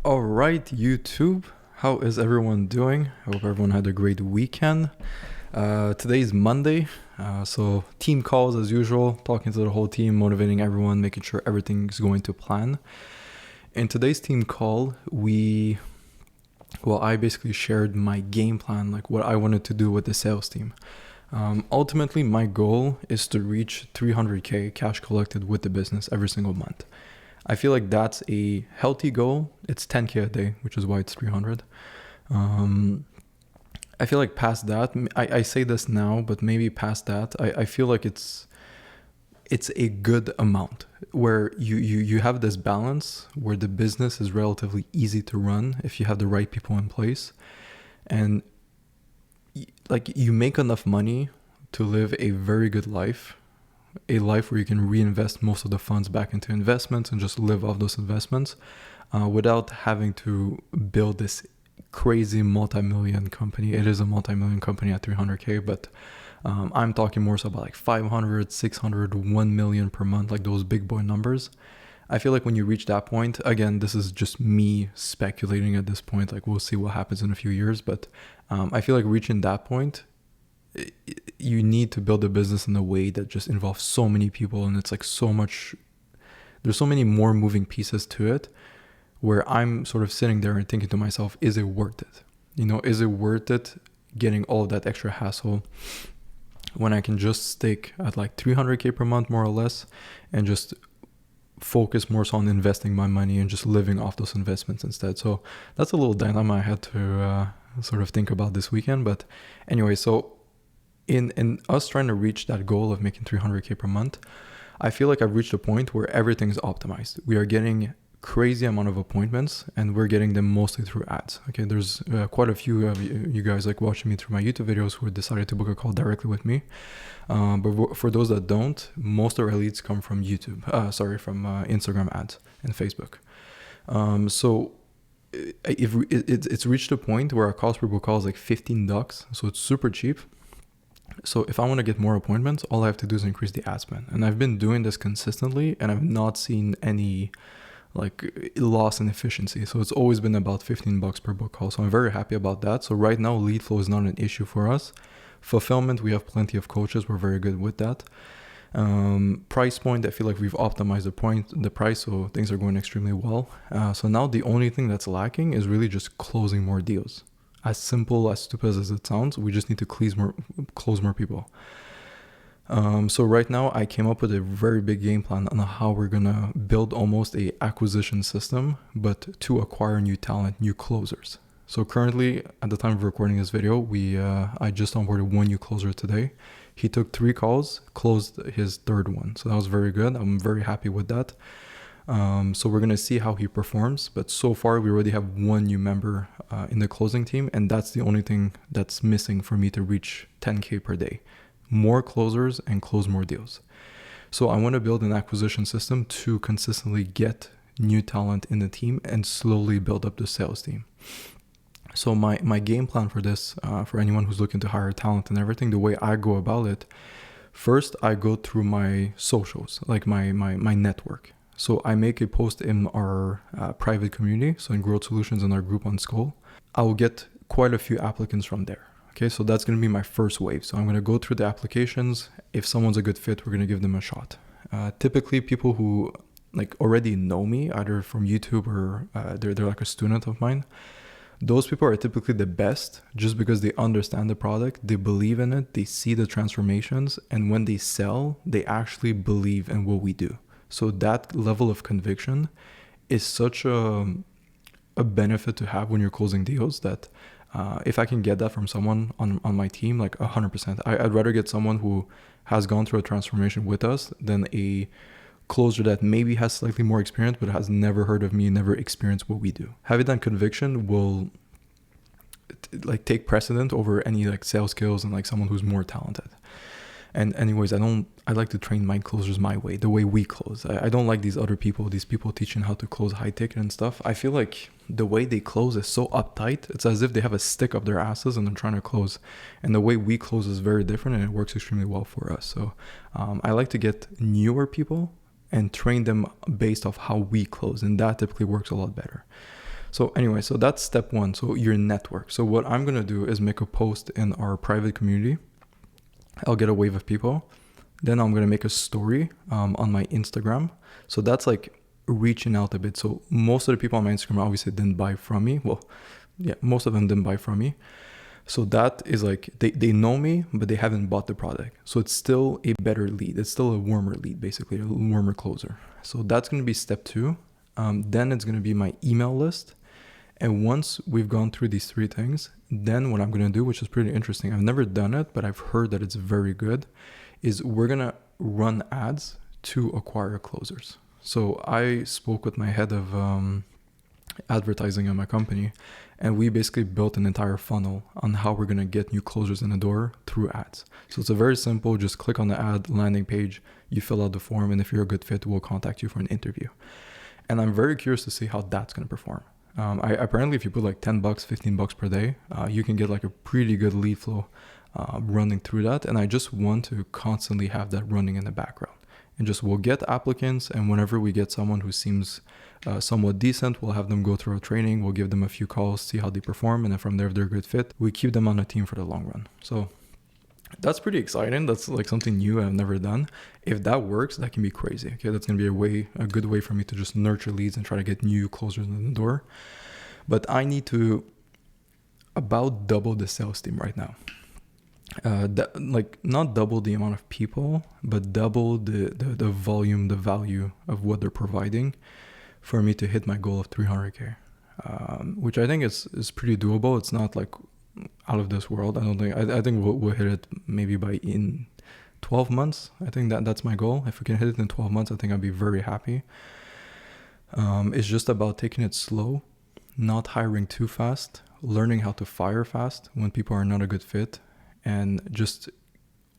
All right, YouTube. How is everyone doing? I hope everyone had a great weekend. Today's Monday, so team calls as usual, talking to the whole team, motivating everyone, making sure everything's going to plan. In today's team call, I basically shared my game plan, like what I wanted to do with the sales team. Ultimately, my goal is to reach 300K cash collected with the business every single month. I feel like that's a healthy goal. It's 10K a day, which is why it's 300. I feel like past that, I say this now, but maybe past that, I feel like it's a good amount where you have this balance where the business is relatively easy to run if you have the right people in place. And like you make enough money to live a very good life, a life where you can reinvest most of the funds back into investments and just live off those investments without having to build this crazy multi-million company. It is a multi-million company at 300K, but I'm talking more so about like 500, 600, 1 million per month, like those big boy numbers. I feel like when you reach that point, again, this is just me speculating at this point, like we'll see what happens in a few years, but I feel like reaching that point, you need to build a business in a way that just involves so many people, and it's like there's so many more moving pieces to it, where I'm sort of sitting there and thinking to myself, is it worth it? Is it worth it getting all of that extra hassle when I can just stick at like 300K per month, more or less, and just focus more so on investing my money and just living off those investments instead? So that's a little dilemma I had to sort of think about this weekend. But anyway, so in us trying to reach that goal of making 300K per month, I feel like I've reached a point where everything's optimized. We are getting crazy amount of appointments, and we're getting them mostly through ads. Okay, there's quite a few of you guys like watching me through my YouTube videos who decided to book a call directly with me. But for those that don't, most of our leads come from from Instagram ads and Facebook. So if it's reached a point where our cost per book call is like $15, so it's super cheap. So if I want to get more appointments, all I have to do is increase the ad spend. And I've been doing this consistently, and I've not seen any like loss in efficiency. So it's always been about $15 per book call. So I'm very happy about that. So right now, lead flow is not an issue for us. Fulfillment, we have plenty of coaches. We're very good with that. Price point, I feel like we've optimized the price, so things are going extremely well. So now the only thing that's lacking is really just closing more deals. As simple, as stupid as it sounds, we just need to close more people. So right now I came up with a very big game plan on how we're gonna build almost a acquisition system, but to acquire new talent, new closers. So currently, at the time of recording this video, I just onboarded one new closer today. He took 3 calls, closed his 3rd one. So that was very good. I'm very happy with that. So we're going to see how he performs, but so far we already have one new member in the closing team, and that's the only thing that's missing for me to reach 10K per day. More closers and close more deals. So I want to build an acquisition system to consistently get new talent in the team and slowly build up the sales team. So my game plan for this, for anyone who's looking to hire talent and everything, the way I go about it, first I go through my socials, like my network. So I make a post in our private community, so in Growth Solutions in our group on Skull. I will get quite a few applicants from there. Okay, so that's going to be my first wave. So I'm going to go through the applications. If someone's a good fit, we're going to give them a shot. Typically, people who like already know me, either from YouTube or they're like a student of mine, those people are typically the best just because they understand the product, they believe in it, they see the transformations, and when they sell, they actually believe in what we do. So that level of conviction is such a benefit to have when you're closing deals that if I can get that from someone on my team, like 100%, I'd rather get someone who has gone through a transformation with us than a closer that maybe has slightly more experience but has never heard of me, never experienced what we do. Having that conviction will like take precedent over any like sales skills and like someone who's more talented. And anyways, I like to train my closers my way, the way we close. I don't like these people teaching how to close high ticket and stuff. I feel like the way they close is so uptight. It's as if they have a stick up their asses and they're trying to close. And the way we close is very different, and it works extremely well for us. So I like to get newer people and train them based off how we close. And that typically works a lot better. So anyway, so that's step one. So your network. So what I'm going to do is make a post in our private community. I'll get a wave of people. Then I'm going to make a story on my Instagram. So that's like reaching out a bit. So most of the people on my Instagram obviously didn't buy from me. Well, yeah, most of them didn't buy from me. So that is like, they know me, but they haven't bought the product. So it's still a better lead. It's still a warmer lead, basically, a warmer closer. So that's going to be step two. Then it's going to be my email list. And once we've gone through these three things, then what I'm going to do, which is pretty interesting, I've never done it, but I've heard that it's very good, is we're going to run ads to acquire closers. So I spoke with my head of advertising at my company, and we basically built an entire funnel on how we're going to get new closers in the door through ads. So it's a very simple, just click on the ad landing page, you fill out the form, and if you're a good fit, we'll contact you for an interview. And I'm very curious to see how that's going to perform. Apparently, if you put like $10, $15 per day, you can get like a pretty good lead flow running through that. And I just want to constantly have that running in the background. And just we'll get applicants, and whenever we get someone who seems somewhat decent, we'll have them go through our training, we'll give them a few calls, see how they perform, and then from there, if they're a good fit, we keep them on the team for the long run. So that's pretty exciting. That's like something new I've never done. If that works, that can be crazy. Okay, that's gonna be a good way for me to just nurture leads and try to get new closers in the door. But I need to about double the sales team right now. Like not double the amount of people, but double the volume, the value of what they're providing for me to hit my goal of 300K, which I think is pretty doable. It's not like out of this world. I think we'll hit it maybe in 12 months. I think that's my goal. If we can hit it in 12 months, I think I'll be very happy. It's just about taking it slow, not hiring too fast, learning how to fire fast when people are not a good fit, and just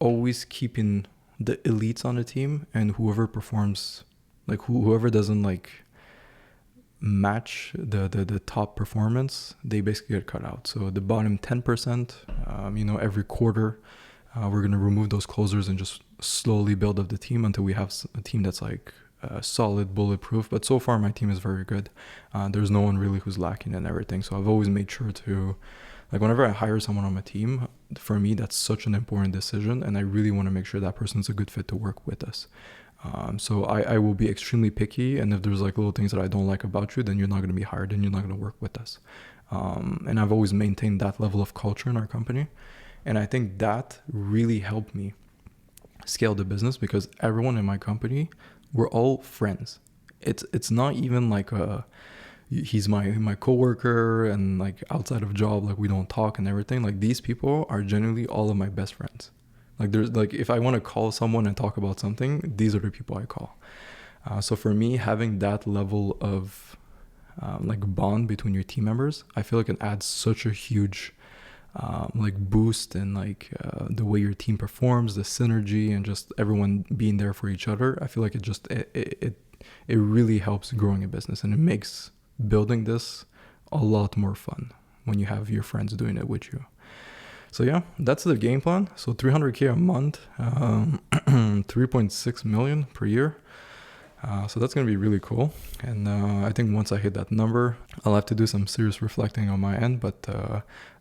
always keeping the elites on the team, and whoever performs, like whoever doesn't like match the top performance, they basically get cut out. So the bottom 10%, every quarter, we're going to remove those closers and just slowly build up the team until we have a team that's like solid, bulletproof. But so far my team is very good. There's no one really who's lacking and everything. So I've always made sure to, like, whenever I hire someone on my team, for me, that's such an important decision. And I really want to make sure that person's a good fit to work with us. So I will be extremely picky. And if there's like little things that I don't like about you, then you're not going to be hired and you're not going to work with us. And I've always maintained that level of culture in our company. And I think that really helped me scale the business, because everyone in my company, we're all friends. It's not even like he's my coworker and like outside of job, like we don't talk and everything. Like these people are genuinely all of my best friends. Like there's like, if I want to call someone and talk about something, these are the people I call. So for me, having that level of like bond between your team members, I feel like it adds such a huge like boost and like the way your team performs, the synergy, and just everyone being there for each other. I feel like it really helps growing a business, and it makes building this a lot more fun when you have your friends doing it with you. So yeah, that's the game plan. So 300K a month, 3.6 million per year. So that's going to be really cool. And I think once I hit that number, I'll have to do some serious reflecting on my end. But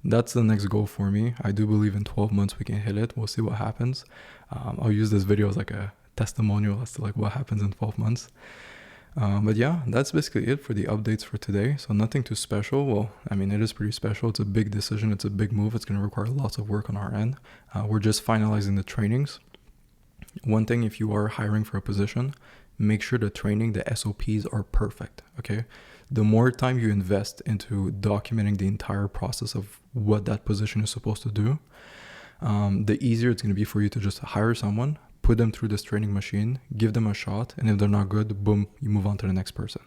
that's the next goal for me. I do believe in 12 months we can hit it. We'll see what happens. I'll use this video as like a testimonial as to like what happens in 12 months. But yeah, that's basically it for the updates for today. So nothing too special. Well, I mean, it is pretty special. It's a big decision. It's a big move. It's going to require lots of work on our end. We're just finalizing the trainings. One thing, if you are hiring for a position, make sure the training, the SOPs are perfect, okay? The more time you invest into documenting the entire process of what that position is supposed to do, the easier it's going to be for you to just hire someone, put them through this training machine, give them a shot, and if they're not good, boom, you move on to the next person.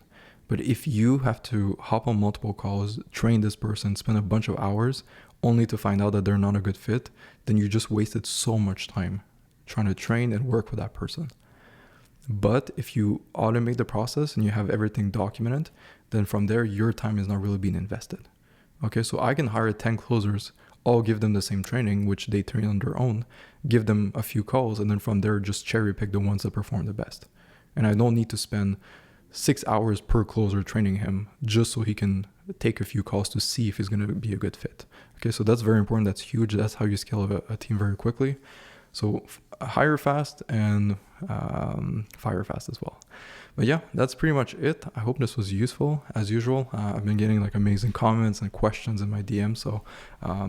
But if you have to hop on multiple calls, train this person, spend a bunch of hours, only to find out that they're not a good fit, then you just wasted so much time trying to train and work with that person. But if you automate the process and you have everything documented, then from there, your time is not really being invested. Okay, so I can hire 10 closers, all give them the same training, which they train on their own, give them a few calls, and then from there, just cherry pick the ones that perform the best. And I don't need to spend 6 hours per closer training him just so he can take a few calls to see if he's going to be a good fit. Okay, so that's very important. That's huge. That's how you scale a team very quickly. So hire fast and fire fast as well. But yeah, that's pretty much it. I hope this was useful. As usual, I've been getting like amazing comments and questions in my DM. So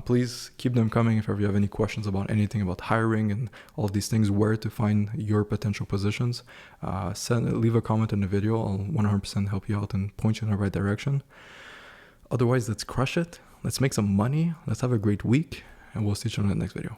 please keep them coming if ever you have any questions about anything about hiring and all of these things, where to find your potential positions. Leave a comment in the video. I'll 100% help you out and point you in the right direction. Otherwise, let's crush it. Let's make some money. Let's have a great week. And we'll see you in the next video.